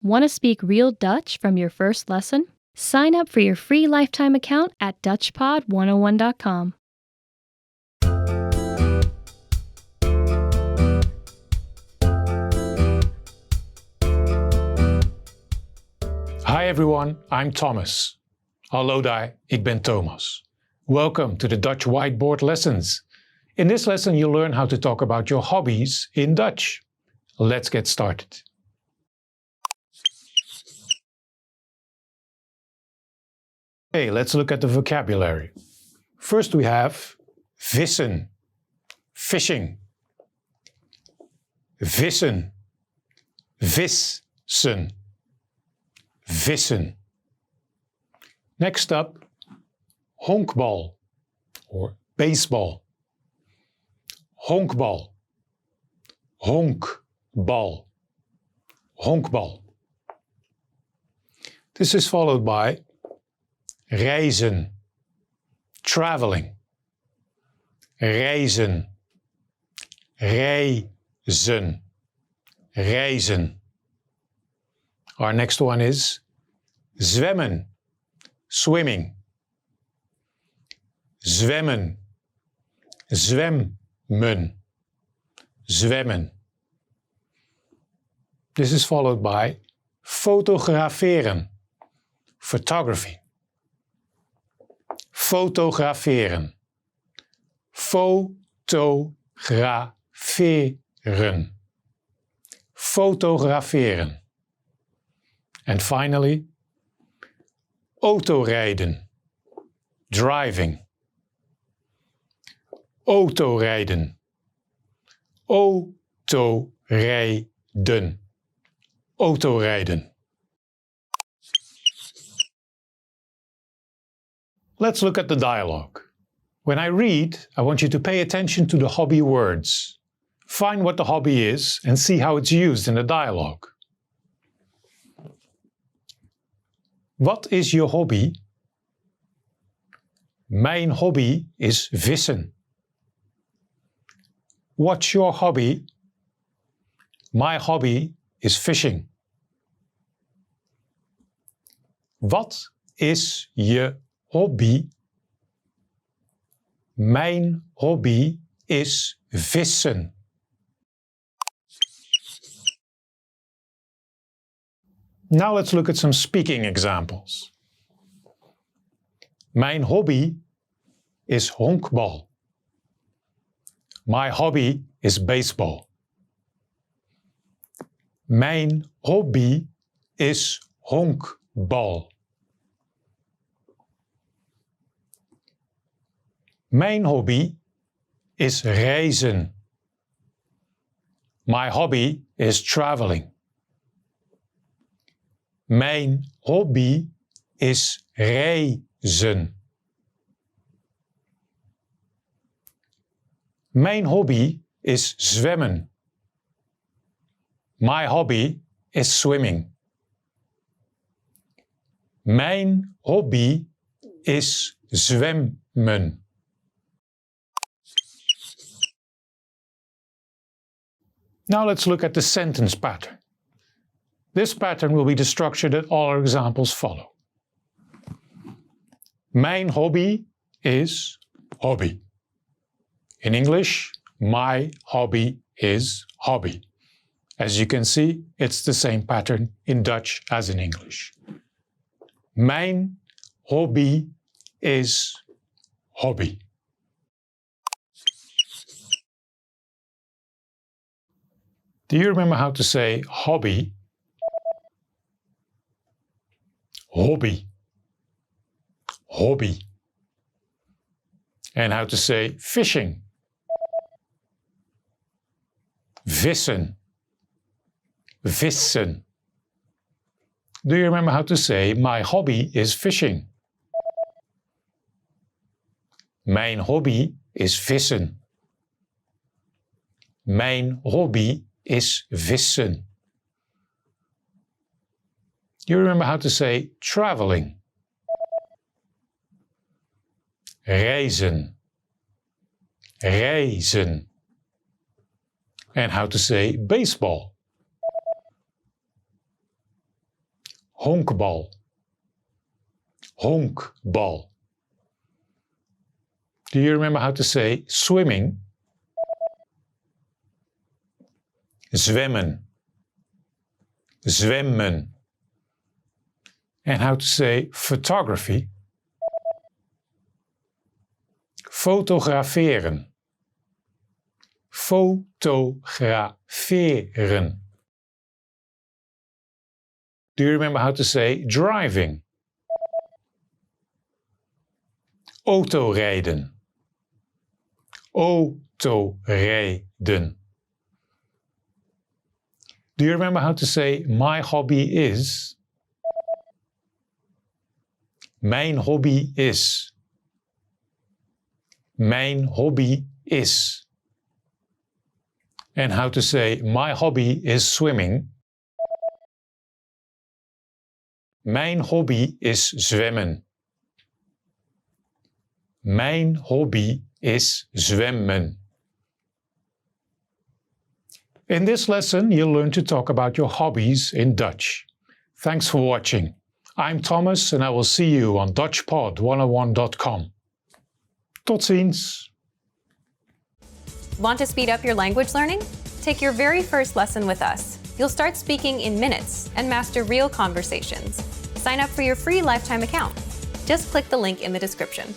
Want to speak real Dutch from your first lesson? Sign up for your free lifetime account at DutchPod101.com. Hi everyone, I'm Thomas. Hallo daar, ik ben Thomas. Welcome to the Dutch Whiteboard lessons. In this lesson you'll learn how to talk about your hobbies in Dutch. Let's get started. Okay, let's look at the vocabulary. First we have vissen, fishing. Vissen, vissen, vissen. Next up, honkbal or baseball. Honkbal, honkbal, honkbal. This is followed by reizen, traveling. Reizen, reizen, reizen. Our next one is zwemmen, swimming. Zwemmen, zwemmen, zwemmen. This is followed by fotograferen, photography. Fotograferen, fotograferen, fotograferen. And finally, autorijden, driving. Autorijden, autorijden, autorijden. Let's look at the dialogue. When I read, I want you to pay attention to the hobby words. Find what the hobby is and see how it's used in the dialogue. Wat is je hobby? Mijn hobby is vissen. What's your hobby? My hobby is fishing. Wat is je hobby? Mijn hobby is vissen. Now let's look at some speaking examples. Mijn hobby is honkbal. My hobby is baseball. Mijn hobby is honkbal. Mijn hobby is reizen. My hobby is traveling. Mijn hobby is reizen. Mijn hobby is zwemmen. My hobby is swimming. Mijn hobby is zwemmen. Now let's look at the sentence pattern. This pattern will be the structure that all our examples follow. Mijn hobby is hobby. In English, my hobby is hobby. As you can see, it's the same pattern in Dutch as in English. Mijn hobby is hobby. Do you remember how to say hobby? Hobby. Hobby. And how to say fishing? Vissen. Vissen. Do you remember how to say my hobby is fishing? Mijn hobby is vissen. Mijn hobby is vissen. You remember how to say traveling? Reizen. Reizen. And how to say baseball? honkbal. Honkbal. Do you remember how to say swimming? Zwemmen. Zwemmen. And how to say photography? Fotograferen. Fotograferen. Do you remember how to say driving? Autorijden. Autorijden. Do you remember how to say my hobby is? Mijn hobby is. Mijn hobby is. And how to say my hobby is swimming? Mijn hobby is zwemmen. Mijn hobby is zwemmen. In this lesson, you'll learn to talk about your hobbies in Dutch. Thanks for watching. I'm Thomas and I will see you on DutchPod101.com. Tot ziens! Want to speed up your language learning? Take your very first lesson with us. You'll start speaking in minutes and master real conversations. Sign up for your free lifetime account. Just click the link in the description.